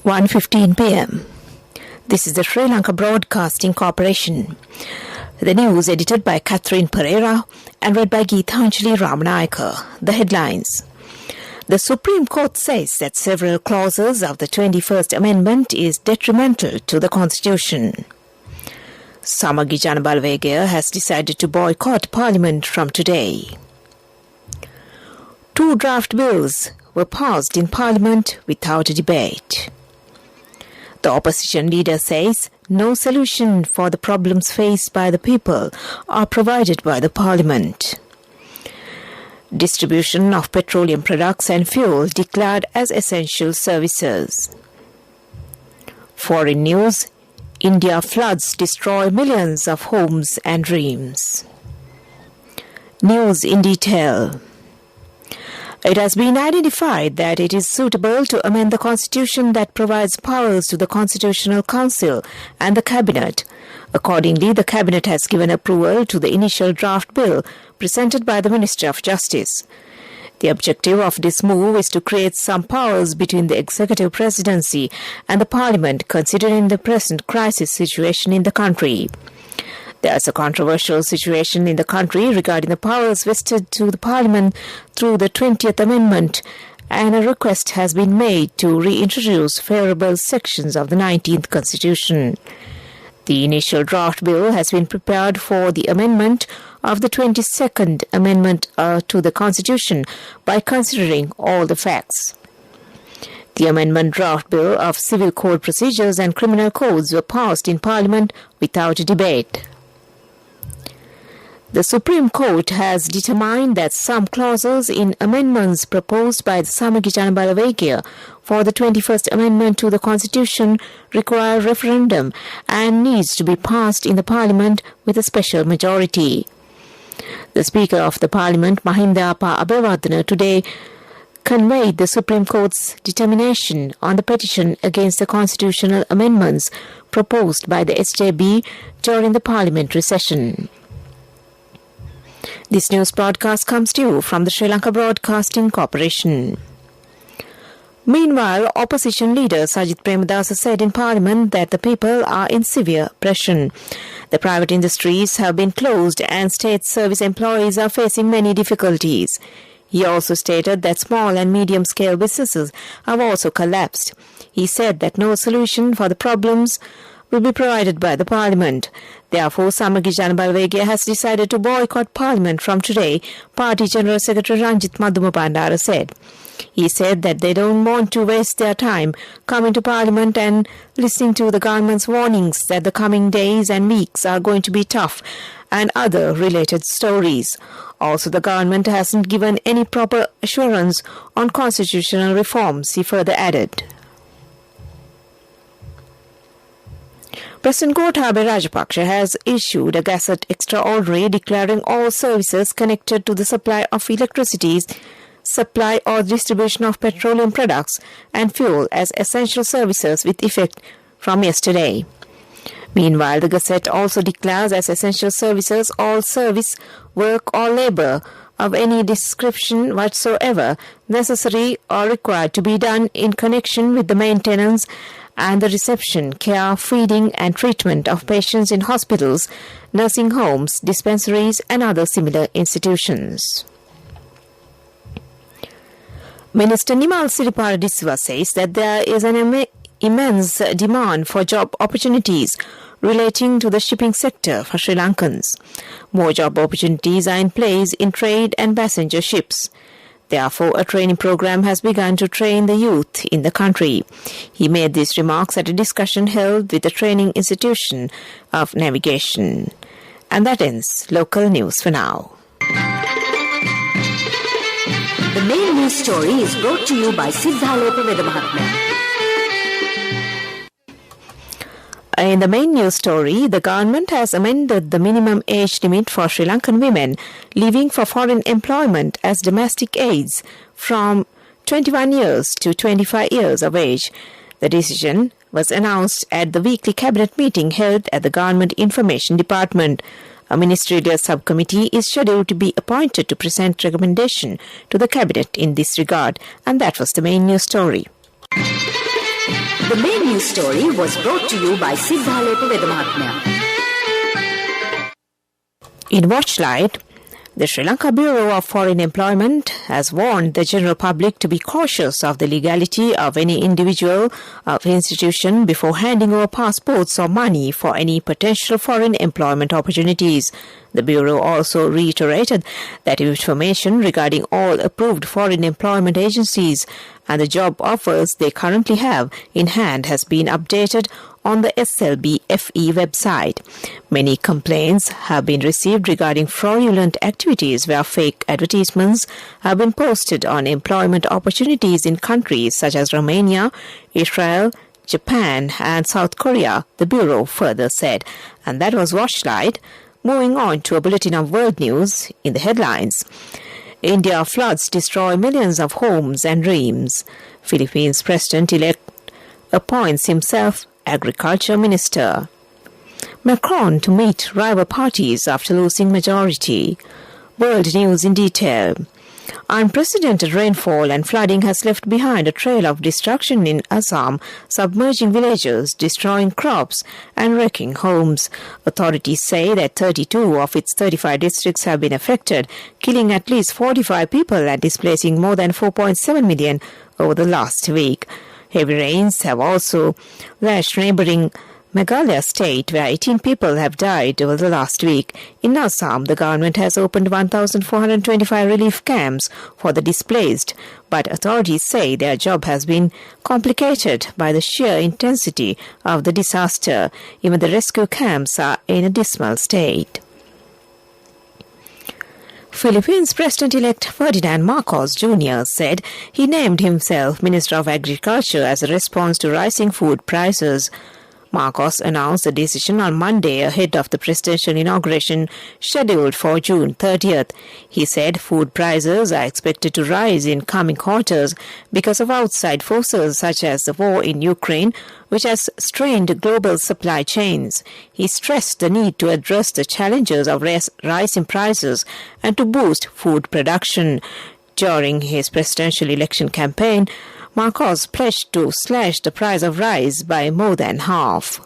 1:15 p.m. This is the Sri Lanka Broadcasting Corporation. The news edited by Catherine Pereira and read by Geethanjali Ramanayaka. The headlines. The Supreme Court says that several clauses of the 21st Amendment is detrimental to the Constitution. Samagi Janabalawegaya has decided to boycott Parliament from today. 2 draft bills were passed in Parliament without a debate. The opposition leader says no solution for the problems faced by the people are provided by the Parliament. Distribution of petroleum products and fuel declared as essential services. Foreign news. India floods destroy millions of homes and dreams. News in detail. It has been identified that it is suitable to amend the Constitution that provides powers to the Constitutional Council and the Cabinet. Accordingly, the Cabinet has given approval to the initial draft bill presented by the Minister of Justice. The objective of this move is to create some powers between the Executive Presidency and the Parliament, considering the present crisis situation in the country. There is a controversial situation in the country regarding the powers vested to the Parliament through the 20th Amendment, and a request has been made to reintroduce favourable sections of the 19th Constitution. The initial draft bill has been prepared for the amendment of the 22nd Amendment to the Constitution by considering all the facts. The amendment draft bill of Civil Code Procedures and Criminal Codes were passed in Parliament without a debate. The Supreme Court has determined that some clauses in amendments proposed by the Samagi Janabalawegaya for the 21st Amendment to the Constitution require referendum and needs to be passed in the Parliament with a special majority. The Speaker of the Parliament, Mahinda Abewardena, today conveyed the Supreme Court's determination on the petition against the constitutional amendments proposed by the SJB during the parliamentary session. This news broadcast comes to you from the Sri Lanka Broadcasting Corporation. Meanwhile, opposition leader Sajith Premadasa said in Parliament that the people are in severe pressure. The private industries have been closed and state service employees are facing many difficulties. He also stated that small and medium-scale businesses have also collapsed. He said that no solution for the problems will be provided by the Parliament. Therefore, Samagi Janabalawegaya has decided to boycott Parliament from today, Party General Secretary Ranjith Madhumapandara said. He said that they don't want to waste their time coming to Parliament and listening to the government's warnings that the coming days and weeks are going to be tough and other related stories. Also, the government hasn't given any proper assurance on constitutional reforms, he further added. President Gotabaya Rajapaksa has issued a Gazette Extraordinary declaring all services connected to the supply of electricity, supply or distribution of petroleum products and fuel as essential services with effect from yesterday. Meanwhile, the Gazette also declares as essential services all service, work or labour of any description whatsoever necessary or required to be done in connection with the maintenance and the reception, care, feeding and treatment of patients in hospitals, nursing homes, dispensaries and other similar institutions. Minister Nimal Siriparadiswa says that there is an immense demand for job opportunities relating to the shipping sector for Sri Lankans. More job opportunities are in place in trade and passenger ships. Therefore, a training program has begun to train the youth in the country. He made these remarks at a discussion held with the Training Institution of Navigation. And that ends local news for now. The main news story is brought to you by Siddhaloka Vedamahatma. In the main news story, the government has amended the minimum age limit for Sri Lankan women leaving for foreign employment as domestic aides from 21 years to 25 years of age. The decision was announced at the weekly cabinet meeting held at the Government Information Department. A ministerial subcommittee is scheduled to be appointed to present recommendation to the cabinet in this regard. And that was the main news story. The main news story was brought to you by Siddhaloka Vedamahatmya. In Watchlight, the Sri Lanka Bureau of Foreign Employment has warned the general public to be cautious of the legality of any individual or institution before handing over passports or money for any potential foreign employment opportunities. The Bureau also reiterated that information regarding all approved foreign employment agencies and the job offers they currently have in hand has been updated on the SLBC website. Many complaints have been received regarding fraudulent activities where fake advertisements have been posted on employment opportunities in countries such as Romania, Israel, Japan and South Korea, the Bureau further said. And that was Watchlight. Moving on to a bulletin of world news in the headlines. India floods destroy millions of homes and dreams. Philippines President-elect appoints himself Agriculture Minister. Macron to meet rival parties after losing majority. World news in detail. Unprecedented rainfall and flooding has left behind a trail of destruction in Assam, submerging villages, destroying crops and wrecking homes. Authorities say that 32 of its 35 districts have been affected, killing at least 45 people and displacing more than 4.7 million over the last week. Heavy rains have also lashed neighboring Meghalaya state, where 18 people have died over the last week. In Assam, the government has opened 1,425 relief camps for the displaced, but authorities say their job has been complicated by the sheer intensity of the disaster. Even the rescue camps are in a dismal state. Philippines President-elect Ferdinand Marcos Jr. said he named himself Minister of Agriculture as a response to rising food prices. Marcos announced the decision on Monday ahead of the presidential inauguration scheduled for June 30th. He said food prices are expected to rise in coming quarters because of outside forces such as the war in Ukraine, which has strained global supply chains. He stressed the need to address the challenges of rise in prices and to boost food production. During his presidential election campaign, Marcos pledged to slash the price of rice by more than half.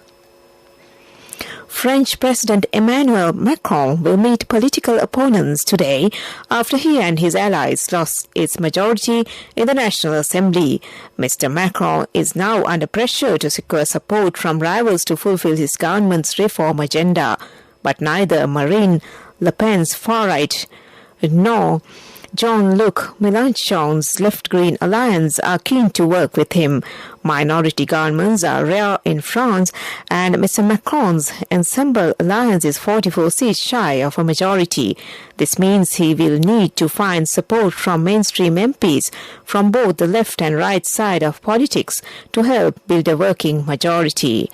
French President Emmanuel Macron will meet political opponents today after he and his allies lost its majority in the National Assembly. Mr. Macron is now under pressure to secure support from rivals to fulfill his government's reform agenda. But neither Marine Le Pen's far-right nor Jean-Luc Mélenchon's left-green alliance are keen to work with him. Minority governments are rare in France, and Mr. Macron's Ensemble alliance is 44 seats shy of a majority. This means he will need to find support from mainstream MPs from both the left and right side of politics to help build a working majority.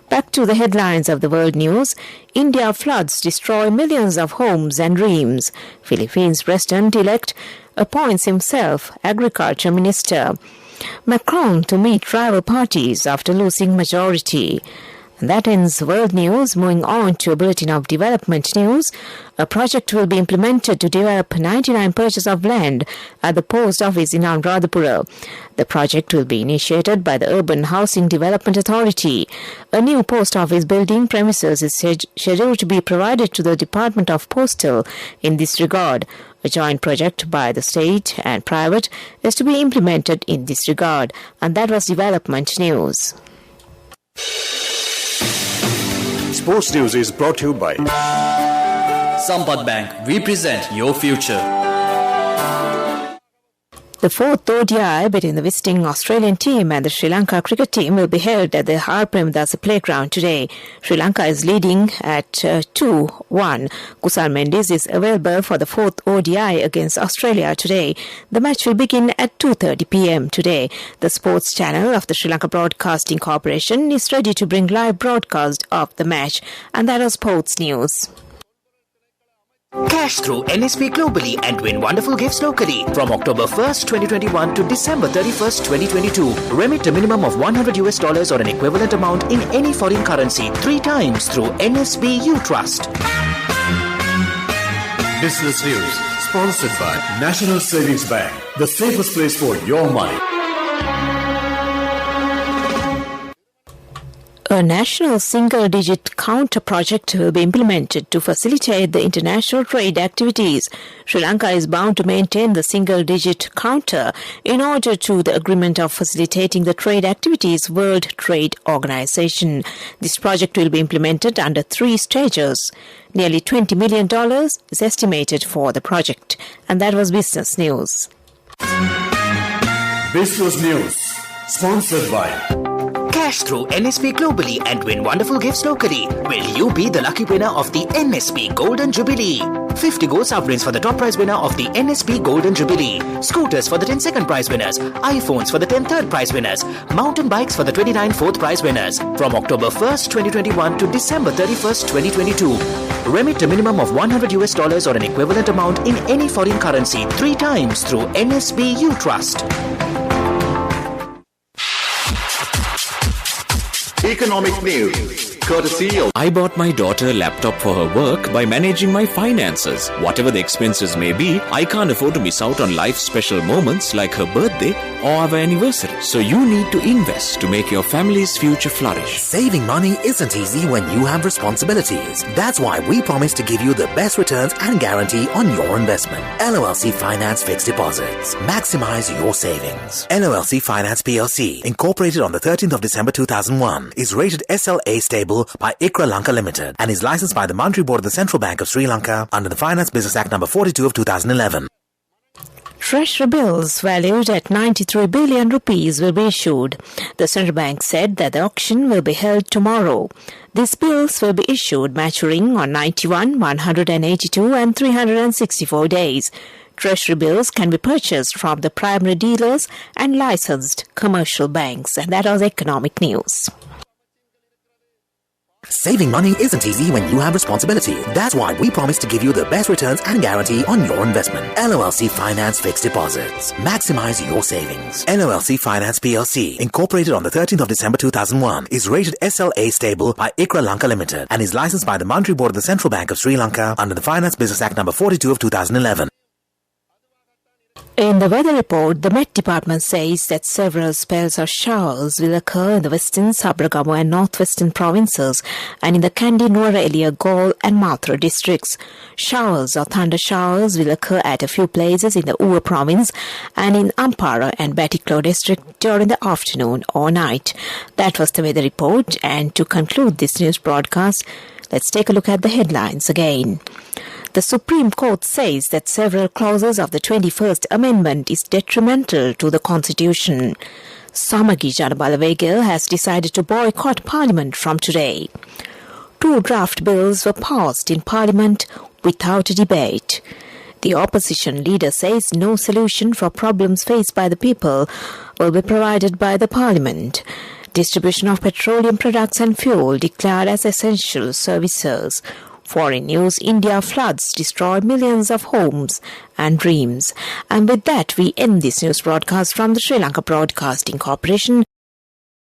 Back to the headlines of the world news. India floods destroy millions of homes and dreams. Philippines President-elect appoints himself Agriculture Minister. Macron to meet rival parties after losing majority. And that ends world news. Moving on to a bulletin of development news. A project will be implemented to develop 99 purchase of land at the post office in Anuradhapura. The project will be initiated by the Urban Housing Development Authority. A new post office building premises is scheduled to be provided to the Department of Postal in this regard. A joint project by the state and private is to be implemented in this regard. And that was development news. Sports news is brought to you by Sampath Bank. We present your future. The fourth ODI between the visiting Australian team and the Sri Lanka cricket team will be held at the R. Premadasa playground today. Sri Lanka is leading at 2-1. Kusal Mendis is available for the fourth ODI against Australia today. The match will begin at 2:30 p.m. today. The sports channel of the Sri Lanka Broadcasting Corporation is ready to bring live broadcast of the match. And that was sports news. Cash through NSP globally and win wonderful gifts locally. From October 1st, 2021 to December 31st, 2022. Remit a minimum of $100 or an equivalent amount in any foreign currency 3 times through NSB U Trust. Business News, sponsored by National Savings Bank, the safest place for your money. A national single-digit counter project will be implemented to facilitate the international trade activities. Sri Lanka is bound to maintain the single-digit counter in order to the agreement of facilitating the trade activities World Trade Organization. This project will be implemented under 3 stages. Nearly $20 million is estimated for the project. And that was Business News. Business News, sponsored by Cash through NSP globally and win wonderful gifts locally. Will you be the lucky winner of the NSP Golden Jubilee? 50 gold sovereigns for the top prize winner of the NSP Golden Jubilee. Scooters for the 10 second prize winners. iPhones for the 10 third prize winners. Mountain bikes for the 29 fourth prize winners. From October 1st, 2021 to December 31st, 2022. Remit a minimum of $100 or an equivalent amount in any foreign currency 3 times through NSB U Trust. Economic News, courtesy of I bought my daughter a laptop for her work by managing my finances. Whatever the expenses may be, I can't afford to miss out on life's special moments like her birthday or our anniversary. So you need to invest to make your family's future flourish. Saving money isn't easy when you have responsibilities. That's why we promise to give you the best returns and guarantee on your investment. LOLC Finance Fixed Deposits. Maximize your savings. LOLC Finance PLC, incorporated on the 13th of December 2001, is rated SLA stable by ICRA Lanka Limited and is licensed by the Monetary Board of the Central Bank of Sri Lanka under the Finance Business Act No. 42 of 2011. Treasury bills valued at 93 billion rupees will be issued. The central bank said that the auction will be held tomorrow. These bills will be issued maturing on 91, 182 and 364 days. Treasury bills can be purchased from the primary dealers and licensed commercial banks. And that was Economic News. Saving money isn't easy when you have responsibility. That's why we promise to give you the best returns and guarantee on your investment. LOLC Finance Fixed Deposits. Maximize your savings. LOLC Finance PLC, incorporated on the 13th of December 2001, is rated SLA stable by ICRA Lanka Limited and is licensed by the Monetary Board of the Central Bank of Sri Lanka under the Finance Business Act No. 42 of 2011. In the weather report, the Met Department says that several spells of showers will occur in the western, Sabaragamu and northwestern provinces and in the Kandy, Nuwara Eliya, Galle and Mathura districts. Showers or thunder showers will occur at a few places in the Uva province and in Ampara and Batiklo district during the afternoon or night. That was the weather report, and to conclude this news broadcast, let's take a look at the headlines again. The Supreme Court says that several clauses of the 21st Amendment is detrimental to the Constitution. Samagi Janabalawega has decided to boycott Parliament from today. 2 draft bills were passed in Parliament without a debate. The opposition leader says no solution for problems faced by the people will be provided by the Parliament. Distribution of petroleum products and fuel declared as essential services. Foreign news, India floods destroy millions of homes and dreams. And with that, we end this news broadcast from the Sri Lanka Broadcasting Corporation.